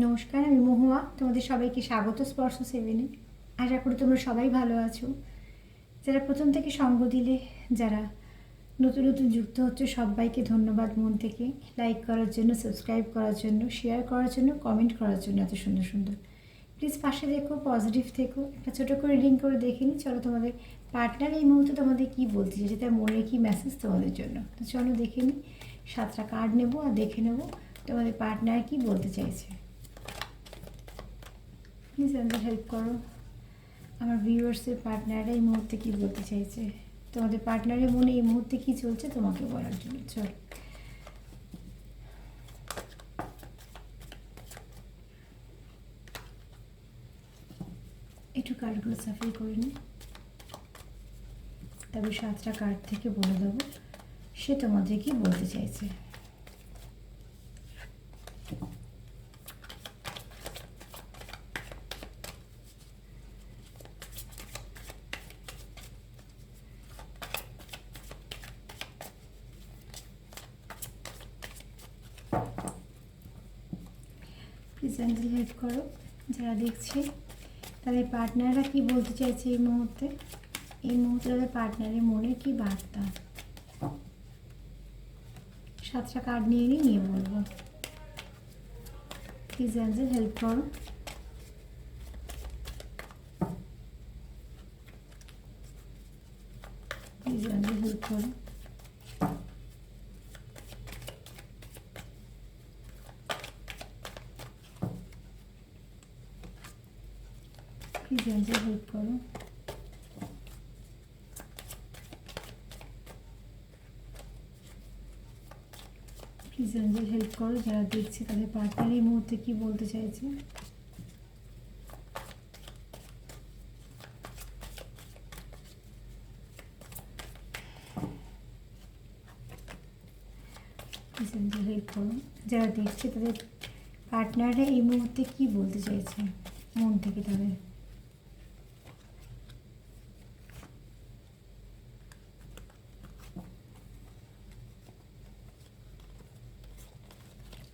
নমস্কার, আমি মহুয়া। তোমাদের সবাইকে স্বাগত স্পর্শ সেভেনে। আশা করি তোমরা সবাই ভালো আছো। যারা প্রথম থেকে সঙ্গ দিলে, যারা নতুন নতুন যুক্ত হচ্ছে, সবাইকে ধন্যবাদ মন থেকে। লাইক করার জন্য, সাবস্ক্রাইব করার জন্য, শেয়ার করার জন্য, কমেন্ট করার জন্য, এত সুন্দর সুন্দর। প্লিজ পাশে দেখো, পজিটিভ থেকো। একটা ছোটো করে রিডিং করে দেখে নিই। চলো, তোমাদের পার্টনার এই মুহূর্তে তোমাদের কী বলতে চাইছে, তার মনের কী মেসেজ তোমাদের জন্য। তো চলো দেখে নিই। 7টা কার্ড নেবো আর দেখে নেবো তোমাদের পার্টনার কী বলতে চাইছে। প্লিজ আমাদের হেল্প করো। আমার ভিউয়ার্সের পার্টনাররা এই মুহূর্তে কী বলতে চাইছে, তোমাদের পার্টনারের মনে এই মুহূর্তে কী চলছে তোমাকে বলার জন্য। চল একটু কার্ডগুলো সাফাই করে নিই, তবে 7টা কার্ড থেকে বলে দেবো সে তোমাদের কি বলতে চাইছে। প্লিজ অ্যাঞ্জেল হেল্প করো। যারা দেখছে তাদের পার্টনাররা কি বলতে চাইছে এই মুহূর্তে, তাদের পার্টনারের মনে কি বার্তা। 7টা কার্ড নিয়ে বলবো। প্লিজ অ্যাঞ্জেল হেল্প করো। প্লিজ অ্যাঞ্জেল হেল্প করো। প্লিজ অ্যাঞ্জেল হেল্প করো। প্লিজ অ্যাঞ্জেল হেল্প করো। যারা দেখছে তাদের পার্টনার এই মুহূর্তে কি বলতে চাইছে। প্লিজ অ্যাঞ্জেল হেল্প করো। যারা দেখছে তাদের পার্টনাররা এই মুহূর্তে কি বলতে চাইছে মন থেকে তাদের।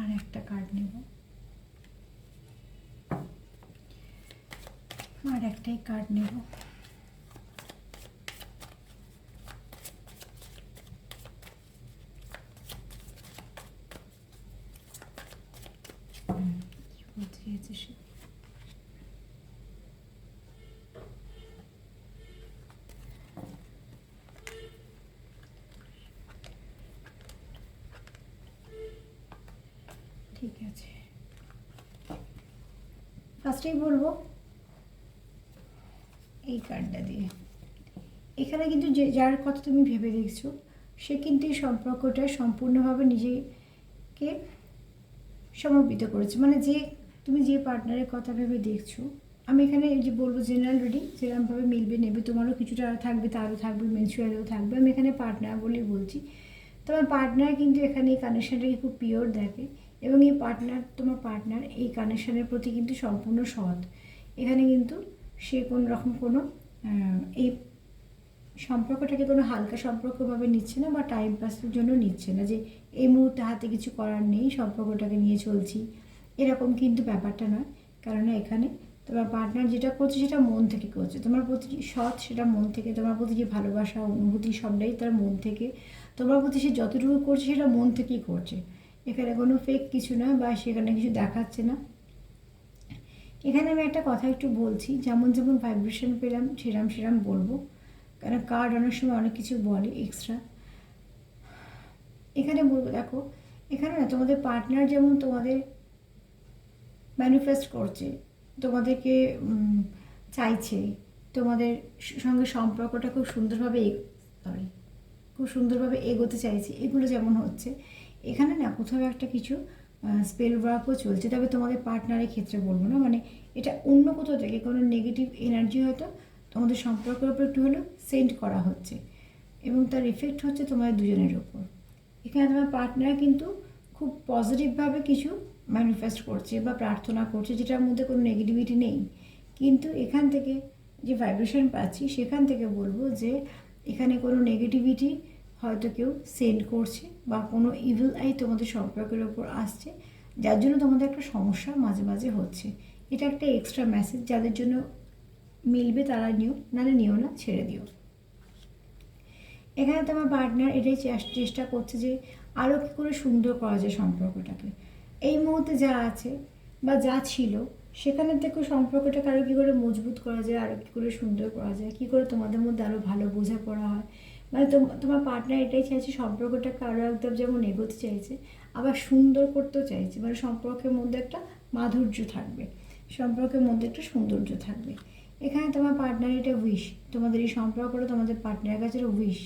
আর একটা কার্ড নেব, আর একটাই কার্ড নেব। কি বলতে চাইছে সে। ঠিক আছে, ফার্স্টেই বলবো এই কার্ডটা দিয়ে। এখানে কিন্তু যার কথা তুমি ভেবে দেখছো সে কিন্তু এই সম্পর্কটা সম্পূর্ণভাবে নিজেকে সমর্পিত করেছে। মানে তুমি যে পার্টনারের কথা ভেবে দেখছো, আমি এখানে যে বলবো জেনারেল রিডিং যেরকমভাবে মিলবে নেবে, তোমারও কিছুটা থাকবে, তারও থাকবে, মেনসুয়ালও থাকবে। আমি এখানে পার্টনার বলেই বলছি। তোমার পার্টনার কিন্তু এখানে এই কানেকশানটাকে খুব পিওর দেখে, এবং এই তোমার পার্টনার এই কানেকশানের প্রতি কিন্তু সম্পূর্ণ সৎ। এখানে কিন্তু সে কোনো রকম কোনো এই সম্পর্কটাকে কোনো হালকা সম্পর্কভাবে নিচ্ছে না, বা টাইম পাসের জন্য নিচ্ছে না, যে এই মুহূর্তে হাতে কিছু করার নেই, সম্পর্কটাকে নিয়ে চলছি, এরকম কিন্তু ব্যাপারটা নয়। কেননা এখানে তোমার পার্টনার যেটা করছে সেটা মন থেকে করছে, তোমার প্রতি সৎ, সেটা মন থেকে। তোমার প্রতি যে ভালোবাসা, অনুভূতি, সবটাই তার মন থেকে। তোমার প্রতি সে যতটুকু করছে সেটা মন থেকেই করছে। এখানে কোনো ফেক কিছু না, বা সেখানে কিছু দেখাচ্ছে না। এখানে আমি একটা কথা একটু বলছি, যেমন যেমন ভাইব্রেশন পেলাম সেরাম বলবো, কারণ কার্ড অনেক সময় অনেক কিছু বলে এক্সট্রা। এখানে বলবো, দেখো এখানে না তোমাদের পার্টনার যেমন তোমাদের ম্যানিফেস্ট করছে, তোমাদেরকে চাইছে, তোমাদের সঙ্গে সম্পর্কটা খুব সুন্দরভাবে এগোতে চাইছে, এগুলো যেমন হচ্ছে, এখানে না কোথাও একটা কিছু স্পেল ওয়ার্কও চলছে। তবে তোমাদের পার্টনারের ক্ষেত্রে বলবো না, মানে এটা অন্য কোথাও থেকে কোনো নেগেটিভ এনার্জি হয়তো তোমাদের সম্পর্কের উপর একটু হলেও সেন্ড করা হচ্ছে, এবং তার এফেক্ট হচ্ছে তোমাদের দুজনের ওপর। এখানে তোমার পার্টনার কিন্তু খুব পজিটিভভাবে কিছু ম্যানিফেস্ট করছে বা প্রার্থনা করছে, যেটার মধ্যে কোনো নেগেটিভিটি নেই। কিন্তু এখান থেকে যে ভাইব্রেশন পাচ্ছি, সেখান থেকে বলবো যে এখানে কোনো নেগেটিভিটি হয়তো কেউ সেন্ড করছে, বা কোনো ইভিল আই তোমাদের সম্পর্কের ওপর আসছে, যার জন্য তোমাদের একটা সমস্যা মাঝে মাঝে হচ্ছে। এটা একটা এক্সট্রা মেসেজ, যাদের জন্য মিলবে তারা নিও, নাহলে নিও না, ছেড়ে দিও। এখানে তোমার পার্টনার এটাই চেষ্টা করছে যে আরও কী করে সুন্দর করা যায় সম্পর্কটাকে। এই মুহূর্তে যা আছে বা যা ছিল সেখানে থেকেও সম্পর্কটাকে আরও কী করে মজবুত করা যায়, আরও কী করে সুন্দর করা যায়, কী করে তোমাদের মধ্যে আরও ভালো বোঝাপড়া হয়। মানে তোমার পার্টনার এটাই চাইছে সম্পর্কটাকে আরও একদম যেমন এগোতে চাইছে, আবার সুন্দর করতেও চাইছে। মানে সম্পর্কের মধ্যে একটা মাধুর্য থাকবে, সম্পর্কের মধ্যে একটা সৌন্দর্য থাকবে। এখানে তোমার পার্টনার এটা উইশ, তোমাদের এই সম্পর্কটা তোমাদের পার্টনারের কাছে একটা উইশ,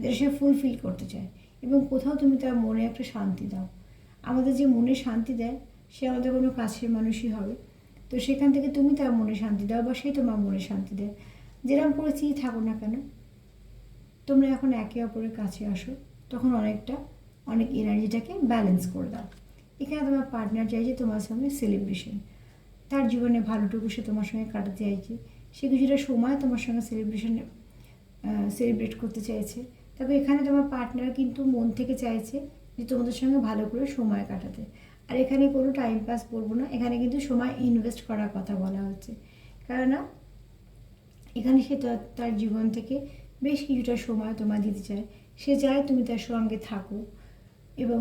যেটা সে ফুলফিল করতে চায়। এবং কোথাও তুমি তার মনে একটা শান্তি দাও। আমাদের যে মনে শান্তি দেয় সে আমাদের কোনো কাছের মানুষই হবে। তো সেখান থেকে তুমি তার মনে শান্তি দাও বা সেই তোমার মনে শান্তি দেয়। যেরকম পরিস্থিতি থাকো না কেন, তোমরা এখন একে অপরের কাছে আসো, তখন অনেক এনার্জিটাকে ব্যালেন্স করে দাও। এখানে তোমার পার্টনার চাইছে তোমার সঙ্গে সেলিব্রেশন, তার জীবনে ভালোটুকু সে তোমার সঙ্গে কাটাতে চাইছে, সে কিছুটা সময় তোমার সঙ্গে সেলিব্রেট করতে চাইছে। তবে এখানে তোমার পার্টনার কিন্তু মন থেকে চাইছে যে তোমাদের সঙ্গে ভালো করে সময় কাটাতে। আর এখানে কোনো টাইম পাস বলবো না, এখানে কিন্তু সময় ইনভেস্ট করার কথা বলা হচ্ছে। কেননা এখানে সে তার জীবন থেকে বেশ কিছুটা সময় তোমায় দিতে চায়। সে চায় তুমি তার সঙ্গে থাকো এবং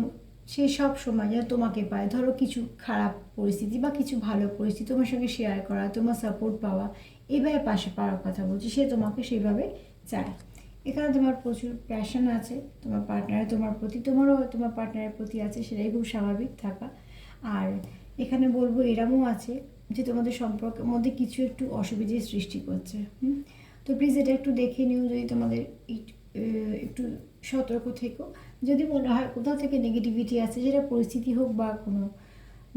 সে সব সময় যেন তোমাকে পায়। ধরো কিছু খারাপ পরিস্থিতি বা কিছু ভালো পরিস্থিতি তোমার সঙ্গে শেয়ার করা, তোমার সাপোর্ট পাওয়া, এইভাবে পাশে পাওয়ার কথা বলছি। সে তোমাকে সেইভাবে চায়। এখানে তোমার প্রচুর প্যাশন আছে তোমার পার্টনারের তোমার প্রতি, তোমারও তোমার পার্টনারের প্রতি আছে, সেটাই খুব স্বাভাবিক থাকা। আর এখানে বলবো এরমও আছে যে তোমাদের সম্পর্কের মধ্যে কিছু একটু অসুবিধার সৃষ্টি করছে। তো প্লিজ এটা একটু দেখে নিও, যদি তোমাদের একটু সতর্ক থেকো। যদি মনে হয় কোথাও থেকে নেগেটিভিটি আছে, যেটা পরিস্থিতি হোক বা কোনো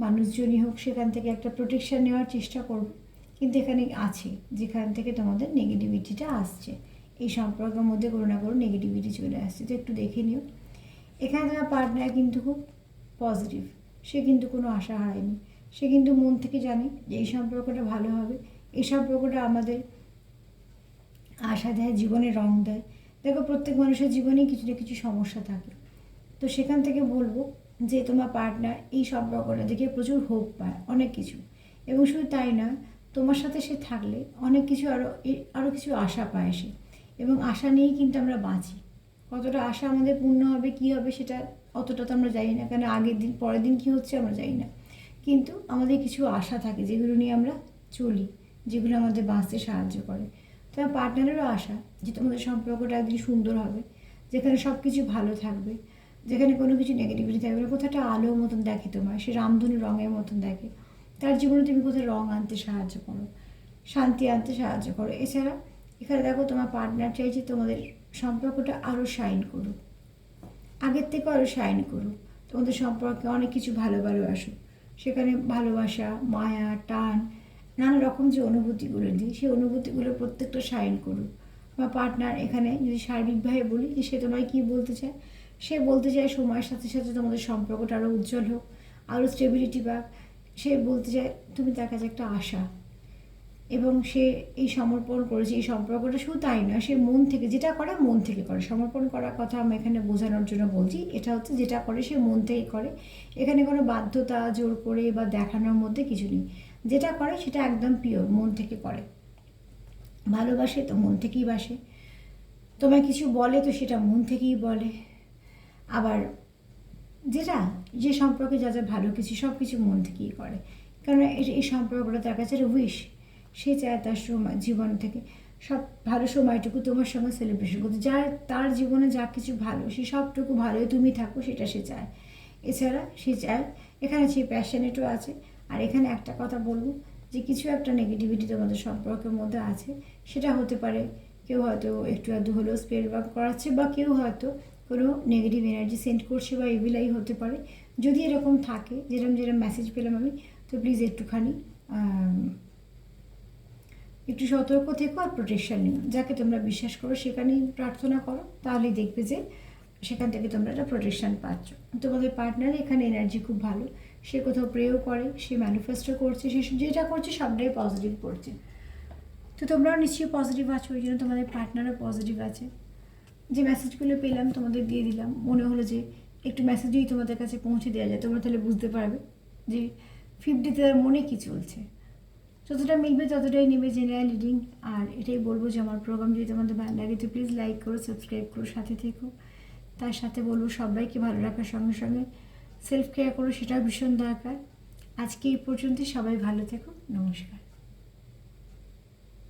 মানুষজনই হোক, সেখান থেকে একটা প্রোটেকশান নেওয়ার চেষ্টা করবে। কিন্তু এখানে আছে যেখান থেকে তোমাদের নেগেটিভিটিটা আসছে, এই সম্পর্কের মধ্যে কোনো না কোনো নেগেটিভিটি চলে আসছে, তো একটু দেখে নিও। এখানে তোমার পার্টনার কিন্তু খুব পজিটিভ, সে কিন্তু কোনো আশা হারায়নি। সে কিন্তু মন থেকে জানে যে এই সম্পর্কটা ভালো হবে, এই সম্পর্কটা আমাদের আশা দেয়, জীবনে রং দেয়। দেখো প্রত্যেক মানুষের জীবনেই কিছু না কিছু সমস্যা থাকে, তো সেখান থেকে বলবো যে তোমার পার্টনার এই সম্পর্কটা দেখে প্রচুর হোপ পায়, অনেক কিছু। এবং শুধু তাই নয়, তোমার সাথে সে থাকলে অনেক কিছু আরও কিছু আশা পায় সে। এবং আশা নিয়েই কিন্তু আমরা বাঁচি। কতটা আশা আমাদের পূর্ণ হবে, কী হবে, সেটা অতটা তো আমরা জানি না, কারণ আগের দিন পরের দিন কী হচ্ছে আমরা জানি না। কিন্তু আমাদের কিছু আশা থাকে যেগুলো নিয়ে আমরা চলি, যেগুলো আমাদের বাঁচতে সাহায্য করে। তোমার পার্টনারেরও আশা যে তোমাদের সম্পর্কটা একদিন সুন্দর হবে, যেখানে সব কিছু ভালো থাকবে, যেখানে কোনো কিছু নেগেটিভিটি থাকবে না। কোথাও একটা আলোর মতন দেখে তোমায়, সে রামধনু রঙের মতন দেখে। তার জীবনে তুমি কোথাও রঙ আনতে সাহায্য করো, শান্তি আনতে সাহায্য করো। এছাড়া এখানে দেখো তোমার পার্টনার চাইছে তোমাদের সম্পর্কটা আরও শাইন করুক, আগের থেকে আরও শাইন করুক। তোমাদের সম্পর্কে অনেক কিছু ভালো আসুক, সেখানে ভালোবাসা, মায়া, টান, নানা রকম যে অনুভূতিগুলো দিই, সেই অনুভূতিগুলো প্রত্যেকটা শাইন করুক। বা পার্টনার এখানে যদি সার্বিকভাবে বলি যে সে তোমায় কী বলতে চায়, সে বলতে চায় সময়ের সাথে সাথে তোমাদের সম্পর্কটা আরও উজ্জ্বল হোক, আরও স্টেবিলিটি পাক। সে বলতে চায় তুমি তার কাছে একটা আশা, এবং সে এই সমর্পণ করেছে এই সম্পর্কটা। শুধু তাই না, সে মন থেকে যেটা করে মন থেকে করে। সমর্পণ করার কথা আমি এখানে বোঝানোর জন্য বলছি, এটা হচ্ছে যেটা করে সে মন থেকে করে। এখানে কোনো বাধ্যতা, জোর করে বা দেখানোর মধ্যে কিছু নেই। যেটা করে সেটা একদম পিওর, মন থেকে করে। ভালোবাসে তো মন থেকেই বাসে, তোমায় কিছু বলে তো সেটা মন থেকেই বলে। আবার যে সম্পর্কে যা ভালো কিছু সব কিছু মন থেকেই করে, কারণ এই সম্পর্কটা তার কাছে উইশ। সে চায় তার জীবন থেকে সব ভালো সময়টুকু তোমার সঙ্গে সেলিব্রেশন করতে। তার জীবনে যা কিছু ভালো, সে সবটুকু ভালোই তুমি থাকো, সেটা সে চায়। এছাড়া সে চায়, এখানে সে প্যাশনেটও আছে। আর এখানে একটা কথা বলবো যে কিছু একটা নেগেটিভিটি তোমাদের সম্পর্কের মধ্যে আছে, সেটা হতে পারে কেউ হয়তো একটু আধটু হলেও স্পেল ওয়ার্ক করাচ্ছে, বা কেউ হয়তো কোনো নেগেটিভ এনার্জি সেন্ড করছে, বা এগুলাই হতে পারে। যদি এরকম থাকে, যেরকম মেসেজ পেলাম আমি, তো প্লিজ একটু সতর্ক থেকো আর প্রোটেকশান নিও। যাকে তোমরা বিশ্বাস করো সেখানেই প্রার্থনা করো, তাহলেই দেখবে যে সেখান থেকে তোমরা একটা প্রোটেকশান পাচ্ছ। তোমাদের পার্টনার এখানে এনার্জি খুব ভালো, সে কোথাও প্রেও করে, সে ম্যানিফেস্টও করছে, সে যেটা করছে সবটাই পজিটিভ করছে। তো তোমরাও নিশ্চয়ই পজিটিভ আছো, ওই জন্য তোমাদের পার্টনারও পজিটিভ আছে। যে মেসেজগুলো পেলাম তোমাদের দিয়ে দিলাম, মনে হলো যে একটু মেসেজই তোমাদের কাছে পৌঁছে দেওয়া যায়, তোমরা তাহলে বুঝতে পারবে যে 50-তে তার মনে কী চলছে। যতটা মিলবে ততটাই নেবে জেনারেল রিডিং। আর এটাই বলবো যে আমার প্রোগ্রাম যদি তোমাদের ভালো লাগে তো প্লিজ লাইক করো, সাবস্ক্রাইব করো, সাথে থেকো। তার সাথে বলবো সবাইকে ভালো রাখার সঙ্গে সঙ্গে সেলফ কেয়ার করো, সেটাও ভীষণ দরকার। আজকে এই পর্যন্ত, সবাই ভালো থেকো, নমস্কার।